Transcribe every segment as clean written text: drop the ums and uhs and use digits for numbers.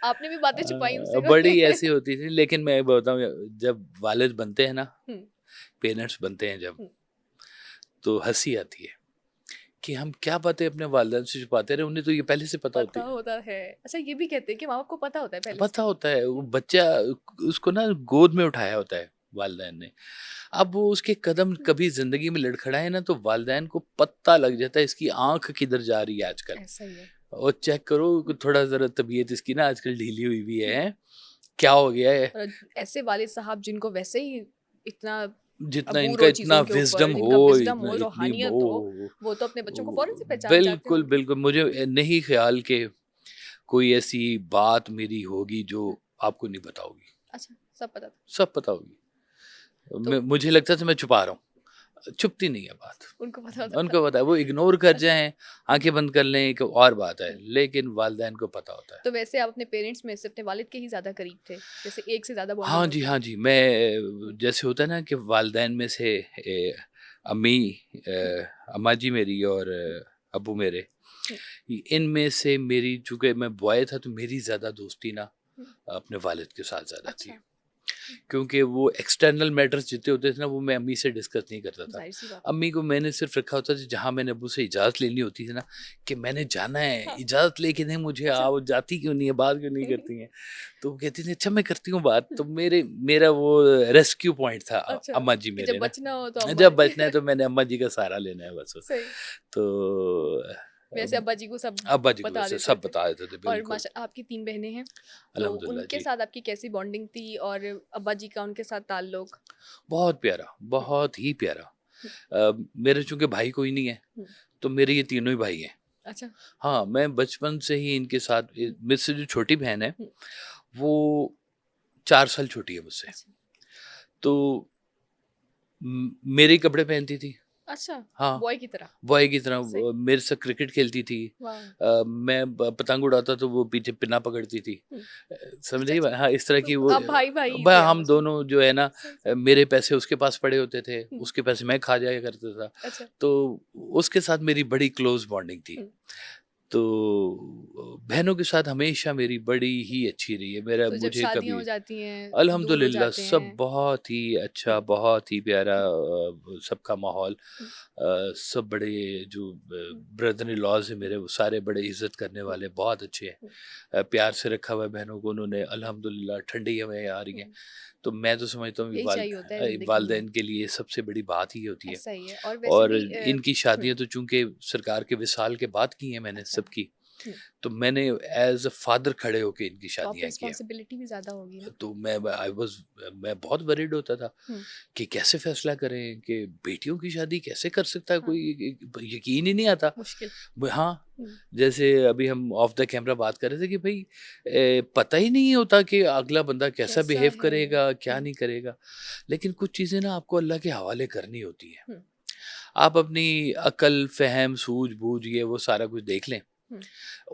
आपने भी बातें छुपाई उनसे बड़ी कभी? ऐसी होती थी, लेकिन मैं बताऊँ, जब वालिद बनते हैं ना, हुँ, पेरेंट्स बनते हैं जब, हुँ। तो हँसी आती है कि हम क्या बातें अपने वालिदैन से छुपाते रहे, उन्हें तो ये पहले से पता होती पता है। होता है। अच्छा ये भी कहते हैं कि माँ-बाप को पता होता है पहले से? पता होता है, वो बच्चा उसको ना गोद में उठाया होता है वालिदैन ने। अब वो उसके कदम हुँ, कभी ज़िंदगी में लड़खड़ाए ना, तो वालिदैन को पता लग जाता है इसकी आँख किधर जा रही है आजकल। ऐसा ही है। और चेक करो कि हुँ, थोड़ा ज़रा तबीयत इसकी ना आजकल ढीली हुई भी हुँ। है, क्या हो गया है? ऐसे वालिद साहब जिनको वैसे ही इतना जितना अबूर इनका हो इतना चीज़ों के ऊपर, विज़डम जिनका हो, विज़डम इतना हो, इतनी रूहानियत हो, वो तो अपने बच्चों को फ़ौरन से पहचान जाते बिल्कुल, होंगे। बिल्कुल, मुझे नहीं ख़्याल कि कोई ऐसी बात मेरी होगी जो हुँ, आपको नहीं पता होगी, अच्छा सब पता था। सब पता होगी। तो मुझे लगता था मैं छुपा रहा हूँ, छुपती नहीं है बात। उनको पता होता था। उनको पता है, वो इग्नोर कर अच्छा। जाएँ, हुँ, आँखें बंद कर लें, एक और बात है, हुँ। लेकिन वालिदैन को पता होता है। तो वैसे आप अपने पेरेंट्स में से अपने वालिद के ही ज़्यादा करीब थे? जैसे एक से ज़्यादा बॉन्डिंग हाँ जी, होती हाँ थी? जी, हुँ, मैं जैसे होता है ना कि वालिदैन में से अम्मी, हुँ, अम्मा जी मेरी और अब्बू मेरे, हुँ, इनमें से मेरी, चूँकि मैं बॉय था, तो मेरी ज़्यादा दोस्ती ना हुँ। अपने वालिद के साथ ज़्यादा थी। अच्छा, हुँ, क्योंकि वो एक्सटर्नल मैटर्स जितने होते थे ना, वो मैं अम्मी से डिस्कस नहीं करता था। ज़ाहिर-सी बात है। अम्मी को मैंने सिर्फ़ रखा होता था, जहाँ मैंने अब्बू से इजाज़त लेनी होती थी ना, कि मैंने जाना है, हाँ, इजाज़त लेके दें मुझे अच्छा। आप, वो जाती क्यों नहीं है, बात क्यों नहीं करती हैं? तो वो कहती थी, अच्छा मैं करती हूँ बात। हुँ, तो मेरा वो रेस्क्यू पॉइंट था अच्छा, अम्मा जी कि जब मेरे ना। बचना हो तो अम्मा जब जी। बचना है तो मैंने अम्मा जी का सहारा लेना है बस। सही। तो वैसे अब्बा जी को सब अब्बा जी को बता वैसे देते सब थे। बता देते थे, और बिल्कुल। माशा आपकी 3 बहनें हैं, तो अल्हम्दुलिल्लाह उनके जी। साथ आपकी कैसी बॉन्डिंग थी और अब्बा जी का उनके साथ ताल्लुक? बहुत प्यारा, हुँ, बहुत ही प्यारा। हुँ, मेरे चूँकि भाई कोई नहीं है, हुँ। तो मेरे ये तीनों ही भाई हैं। अच्छा। हाँ, मैं बचपन से ही इनके साथ, हुँ, मुझसे जो छोटी बहन है, हुँ। वो 4 साल छोटी है मुझसे। अच्छा, तो मेरे ही कपड़े पहनती थी। अच्छा, हाँ, बॉय की तरह। बॉय की तरह सही। मेरे साथ क्रिकेट खेलती थी। वाह! मैं पतंग उड़ाता तो वो पीछे पिन्ना पकड़ती थी। हुँ। समझ अच्छा, रही अच्छा। है? हाँ, इस तरह की तो वो आप भाई-भाई ही थे हम आपस में। दोनों जो है ना, सही, सही। मेरे पैसे उसके पास पड़े होते थे, हुँ, उसके पैसे मैं खा जाया करता था। अच्छा। तो उसके साथ मेरी बड़ी क्लोज़ बॉन्डिंग थी। हुँ, तो बहनों के साथ हमेशा मेरी बड़ी ही अच्छी रही है। मेरा तो जब मुझे शादियाँ कभी, हो जाती हैं, दूर हो अल्हम्दुलिल्लाह, जाते सब हैं। बहुत ही अच्छा, हुँ, बहुत ही प्यारा, हुँ, सबका माहौल, हुँ, सब बड़े, जो हुँ, ब्रदर इन लॉज़ हैं हुँ, मेरे, वो सारे बड़े इज़्ज़त करने हुँ, वाले, बहुत अच्छे हैं। हुँ, प्यार से रखा हुआ है बहनों को उन्होंने, अल्हम्दुलिल्लाह, ठंडी हवाएँ आ रही हैं। हुँ। तो मैं तो समझता हूँ कि यही चाहिए होता है ज़िंदगी में। वालिदैन के लिए सबसे बड़ी बात ही होती है। ऐसा ही है और वैसे और भी इनकी हुँ, शादियाँ तो चूँकि सरकार के विसाल के बाद की हैं मैंने अच्छा। सबकी, हुँ, तो मैंने एज़ अ फ़ादर खड़े होके इनकी तो आप पे शादियाँ की हैं। रिस्पॉन्सिबिलिटी भी ज़्यादा होगी ना? तो मैं बहुत वरीड होता था हुँ, कि कैसे फ़ैसला करें, कि बेटियों की शादी कैसे कर सकता है हाँ, कोई, यकीन ही नहीं आता। मुश्किल। हाँ, हुँ, जैसे अभी हम ऑफ द कैमरा बात कर रहे थे कि भई पता ही नहीं होता कि अगला बंदा कैसा कैसा बिहेव है? करेगा, क्या हुँ, नहीं करेगा। लेकिन कुछ चीज़ें ना आपको अल्लाह के हवाले करनी होती हैं। हुँ, आप अपनी अक्ल, फ़हम, सूझ-बूझ, ये वो सारा कुछ देख लें। हुँ।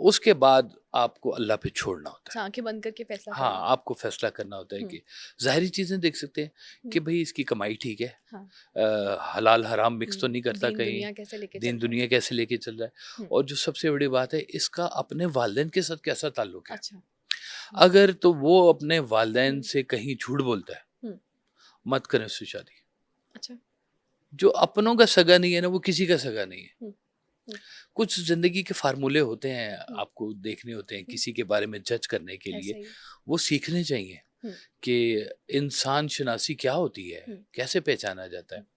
उसके बाद आपको अल्लाह पे छोड़ना होता है। अच्छा आँखें बंद करके फैसला हाँ, करना। आपको फ़ैसला करना होता है हुँ, कि ज़ाहिरी चीज़ें देख सकते हैं हुँ, कि भई इसकी कमाई ठीक है, हाँ, हलाल हराम मिक्स तो नहीं करता दीन कहीं, दुनिया कैसे लेके चल दीन रहा है? दुनिया कैसे लेके चल रहा है, हुँ, और जो सबसे बड़ी बात है, इसका अपने वालिदैन के साथ कैसा ताल्लुक है। अच्छा। हुँ, अगर तो वो अपने वालिदैन हुँ, से कहीं झूठ बोलता है, हुँ, मत करें उससे शादी। अच्छा। जो अपनों का सगा नहीं है ना, वो किसी का सगा नहीं है। हुँ, हुँ, कुछ ज़िंदगी के फ़ॉर्मूले होते हैं, हुँ, आपको देखने होते हैं हुँ, किसी के बारे में जज करने के लिए, ऐसा ही है। वो सीखने चाहिए हुँ, कि इंसान शनासी क्या होती है, हुँ, कैसे पहचाना जाता है। हुँ।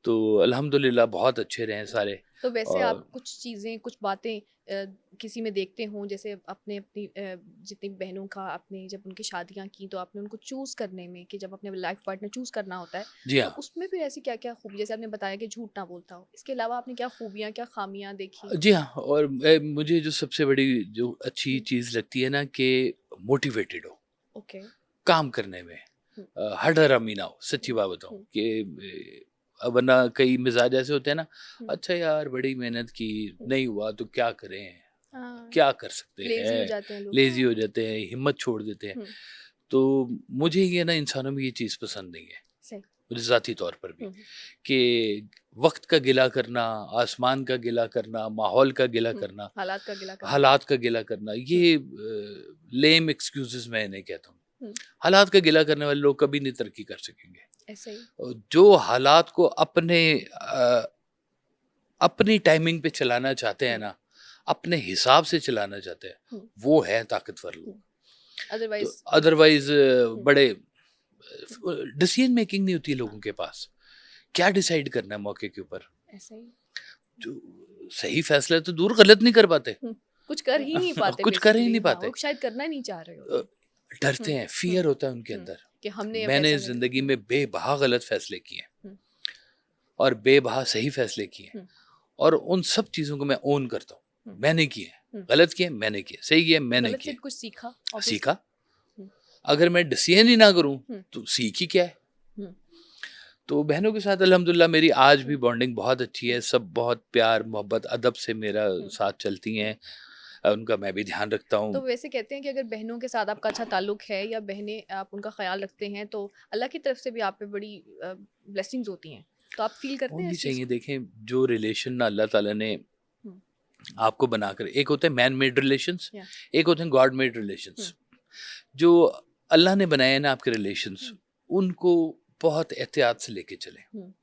तो अल्हम्दुलिल्लाह बहुत अच्छे रहे सारे। तो वैसे आप और कुछ चीज़ें, कुछ बातें किसी में देखते हों जैसे आपने अपनी जितनी बहनों का आपने जब उनकी शादियाँ की तो आपने उनको चूज़ करने में कि जब अपने लाइफ पार्टनर चूज़ करना होता है, जी तो हाँ। उसमें फिर ऐसी क्या-क्या खूबी जैसे आपने बताया कि झूठ ना बोलता हो, इसके अलावा आपने क्या खूबियाँ, क्या खामियाँ देखी? जी हाँ, और मुझे जो सबसे बड़ी जो अच्छी हुँ, चीज़ लगती है ना, कि मोटिवेटेड हो, ओके। काम करने में। हुँ, हठधर्मी ना हो, सच्ची हुँ, बात बताऊँ हुँ, कि वरना कई मिज़ाज ऐसे होते हैं ना, हुँ, अच्छा यार बड़ी मेहनत की, हुँ। नहीं हुआ तो क्या करें? हाँ, क्या कर सकते लेज़ी हो हैं? जाते हैं लोग। लेज़ी हो हाँ, जाते हैं, हिम्मत छोड़ देते हैं। हुँ, तो मुझे ये ना इंसानों में ये चीज़ पसंद नहीं है। सही। मुझे ज़ाती तौर पर भी, हुँ, कि वक्त का गिला करना, आसमान का गिला करना, माहौल का गिला हुँ, करना, हालात का गिला करना। हालात का गिला करना, हुँ, ये लेम एक्सक्यूजेस मैं इन्हें कहता हूँ। हुँ, हालात का गिला करने वाले लोग कभी नहीं तरक्की कर सकेंगे। ऐसे ही। जो हालात को अपनी टाइमिंग पे चलाना चाहते हैं हुँ, ना, अपने हिसाब से चलाना चाहते हैं, हुँ, वो हैं ताकतवर हुँ, लोग। तो अदरवाइज़ अदरवाइज़ हुँ, बड़े हुँ, डिसीजन मेकिंग नहीं होती है हाँ, लोगों के पास। क्या डिसाइड करना है मौके के ऊपर? ऐसे ही। जो सही फैसला है तो दूर गलत नहीं कर पाते। हुँ, कुछ कर ही नहीं पाते कुछ कर ही बेसिकली। नहीं हाँ, पाते। वो शायद करना ही नहीं चाह रहे अ, होते। डरते हुँ, हैं, हुँ, फ़ियर होता है उनके हुँ, अंदर। कि हमने अब मैंने ऐसा कर ज़िंदगी हुँ, में बेबहा गलत फैसले किए हैं हुँ, और बेबहा सही फैसले किए हैं हुँ, और उन सब चीज़ों को मैं ओन करता हूँ। हुँ, मैंने किए हैं, हुँ। गलत किए मैंने किए, सही किए मैंने गलत से किए। भी कुछ सीखा ऑब्वियसली। सीखा, हुँ, अगर मैं डिसीजन ही ना करूँ हुँ, तो सीख ही क्या है? हुँ, तो बहनों के साथ अल्हम्दुलिल्लाह मेरी आज भी हुँ, बॉन्डिंग बहुत अच्छी है। हुँ, सब बहुत प्यार, मोहब्बत, अदब से मेरा हुँ। साथ चलती हैं। उनका मैं भी ध्यान रखता तो हूँ। वैसे कहते हैं कि अगर बहनों के साथ आपका अच्छा ताल्लुक है या बहनें आप उनका ख्याल रखते हैं तो अल्लाह की तरफ से भी आप पे बड़ी ब्लेसिंग्स होती हैं। तो आप फ़ील करते हैं होनी इस चीज़ चाहिए। को? देखें, जो रिलेशन ना अल्लाह ताला ने हुँ, आपको बनाकर, एक होते हैं मैन मेड रिलेशंस, या एक होते हैं गॉड मेड रिलेशंस। हुँ, जो अल्लाह ने बनाए हैं ना आपके रिलेशंस, हुँ, उनको बहुत एहतियात से लेके चलें। हुँ,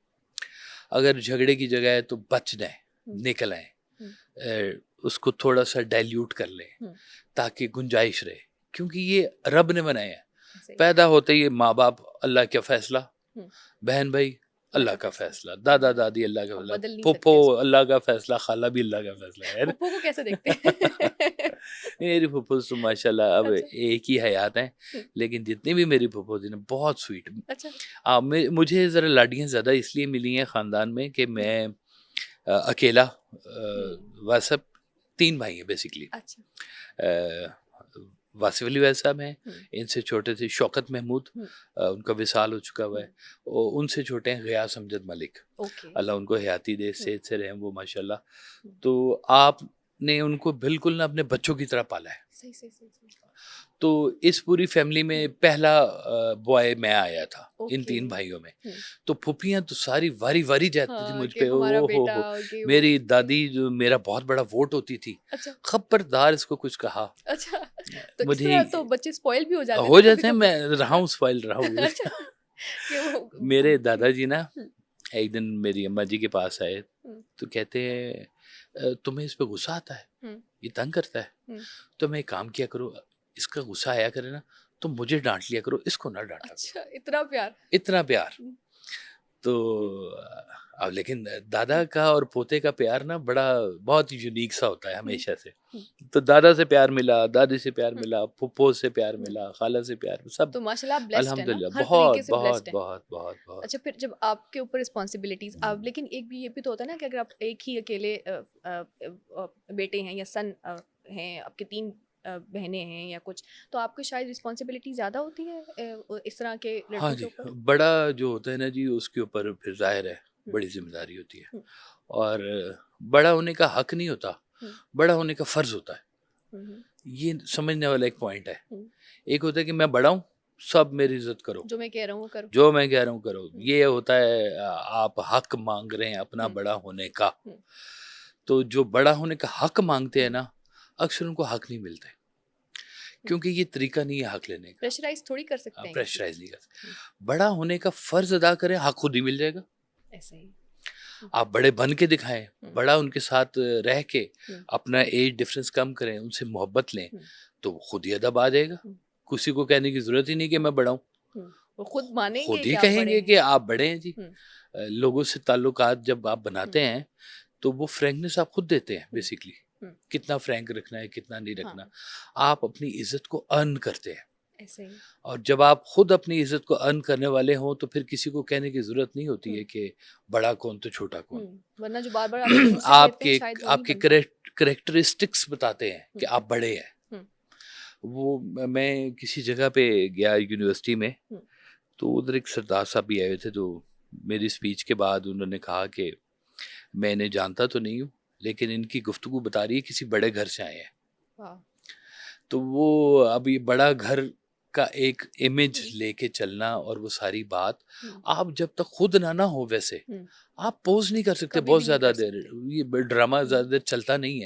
अगर झगड़े की जगह है तो बच जाएँ, हुँ, निकल आएँ। हुँ, उसको थोड़ा-सा डाइल्यूट कर लें हुँ, ताकि गुंजाइश रहे। क्योंकि ये रब ने बनाए हैं। ऐसे ही। पैदा होते ही माँ-बाप अल्लाह का फ़ैसला, हुँ, बहन-भाई अल्लाह अल्लाह का का फ़ैसला। फ़ैसला, हुँ, दादा-दादी अल्लाह का अब फ़ैसला, बदल नहीं फूफो सकते इसको। अल्लाह का फ़ैसला, खाला भी अल्लाह का फ़ैसला है ना? फूफो को कैसे देखते हैं? मेरी फूफो तो माशाल्लाह अब अच्छा, एक ही हयात हैं, हुँ, लेकिन जितनी भी मेरी फूफो थी ना बहुत स्वीट। अच्छा, मुझे ज़रा लाडियाँ ज़्यादा इसलिए मिली हैं ख़ानदान में कि हुँ, मैं अकेला हुँ, वैसे 3 भाई हैं बेसिकली। अच्छा, अ, वासिफ़ अली वैद साहब हैं, हुँ, इनसे छोटे थे शौकत महमूद, हुँ, उनका विसाल हो चुका हुआ हुँ, है। उनसे छोटे हैं ग़ियास अमजद मलिक, ओके, अल्लाह उनको हयाती दे, हुँ, सेहत से रहें वो माशाल्लाह। हुँ, तो आपने उनको बिल्कुल ना अपने बच्चों की तरह पाला है। सही, सही, सही, सही। तो इस पूरी फैमिली हुँ, में पहला बॉय मैं आया था, इन ओके, 3 भाइयों में। हुँ, तो फूफियाँ तो सारी वारी-वारी जाती थी हाँ, मुझ कि पे, हमारा ओ बेटा हो! ये वो, मेरी ओके, दादी जो मेरा बहुत बड़ा वोट होती थी, अच्छा, खबरदार इसको कुछ कहा। अच्छा, तो इस मुझे तरह तो बच्चे स्पॉइल भी हो जाते हैं हो ना जाते हैं, कभी-कभी। मैं रहा हूँ, स्पॉइल रहा हूँ। अच्छा, कि वो मेरे हुँ, दादाजी ना हुँ, एक दिन मेरी अम्मा जी के पास आए, हुँ, तो कहते हैं तुम्हें इस पे गुस्सा आता है? हुँ, ये तंग करता है? हुँ, तो मैं एक काम किया करो, इसका गुस्सा आया करे ना, तो मुझे डाँट लिया करो, इसको ना डाँटा करो। अच्छा, इतना प्यार। इतना प्यार। हुँ, तो हुँ, अब लेकिन दादा हुँ, का और पोते का प्यार ना बड़ा बहुत यूनिक सा होता है हुँ, हमेशा से। हुँ, तो दादा से प्यार मिला, दादी से प्यार हुँ, मिला, फूफो से प्यार हुँ। मिला, खाला से प्यार, सब तो माशाल्लाह आप ब्लेस्ड हैं ना, अल्हम्दुलिल्लाह हर तरीके बहुत, से बहुत, ब्लेस्ड हैं। बहुत, बहुत, बहुत। अच्छा फिर जब आपके ऊपर रिस्पॉन्सिबिलिटीज़ अब लेकिन एक भी ये भी तो होता है ना कि अगर आप एक ही अकेले बेटे हैं या सन हैं, आपके 3 बहनें हैं या कुछ, तो आपको शायद रिस्पॉन्सिबिलिटी ज़्यादा होती है इस तरह के हाँ लड़कों के जी, ऊपर? बड़ा जो होता है ना जी, उसके ऊपर फिर ज़ाहिर है हुँ, बड़ी ज़िम्मेदारी होती है। हुँ, और बड़ा होने का हक नहीं होता, हुँ, बड़ा होने का फ़र्ज़ होता है। हुँ, हुँ, ये समझने वाला एक पॉइंट है। हुँ, एक होता है कि मैं बड़ा हूँ, सब मेरी इज़्ज़त करो। जो मैं कह रहा हूँ वो करो। जो मैं कह रहा हूँ करो। हुँ, ये होता है आप हक माँग रहे हैं अपना हुँ, बड़ा होने का। हुँ, तो जो बड़ा होने का हक माँगते हैं हुँ, ना, अक्सर उनको हक नहीं मिलते, हुँ। क्योंकि ये तरीका नहीं है हक लेने का। प्रेशराइज़ थोड़ी कर सकते हैं किसी को। प्रेशराइज़ नहीं कर हुँ, सकते। बड़ा होने का फ़र्ज़ अदा करें, हक खुद ही मिल जाएगा। ऐसे ही। हुँ, आप बड़े बन के दिखाएँ, हुँ, बड़ा उनके साथ रह के हुँ, अपना एज डिफ़रेंस कम करें, उनसे मोहब्बत लें, हुँ, तो खुद ही अदब आ जाएगा। हुँ, किसी को कहने की ज़रूरत ही नहीं कि मैं बड़ा हूँ। हुँ। वो खुद मानेंगे खुद कि ही आप बड़े कहेंगे हैं। कि आप हुँ, बड़े हैं जी। हुँ, लोगों से ताल्लुकात जब आप हुँ, बनाते हैं, तो वो फ्रैंकनेस आप खुद देते हैं हुँ, बेसिकली। हुँ। कितना फ्रैंक रखना है, कितना नहीं रखना। हाँ, आप अपनी इज़्ज़त को अर्न करते हैं, ऐसे ही। और जब आप खुद अपनी इज़्ज़त को अर्न करने वाले हों, तो फिर किसी को कहने की ज़रूरत नहीं होती हुँ, है कि बड़ा कौन तो छोटा कौन। वरना जो बार-बार आपके मुँह से कहते हैं आपके शायद वो नहीं आपके बनता। कैरेक्टरिस्टिक्स बताते हैं कि हुँ, आप बड़े हैं। हुँ, वो मैं किसी जगह पे गया यूनिवर्सिटी में, हुँ, तो उधर एक सरदार साहब भी आए हुए थे, तो मेरी स्पीच के बाद उन्होंने कहा कि मैं इन्हें जानता तो नहीं हूँ, लेकिन इनकी गुफ्तगू बता रही है किसी बड़े घर से आए हैं। वाह! तो वो अब ये बड़ा घर का एक इमेज हम्म, लेके चलना और वो सारी बात, हम्म, आप जब तक खुद ना हो वैसे, हम्म, आप पोज़ नहीं कर सकते कभी बहुत भी नहीं ज़्यादा कर देर। सकते। ये ड्रामा हम्म, ज़्यादा देर चलता नहीं है।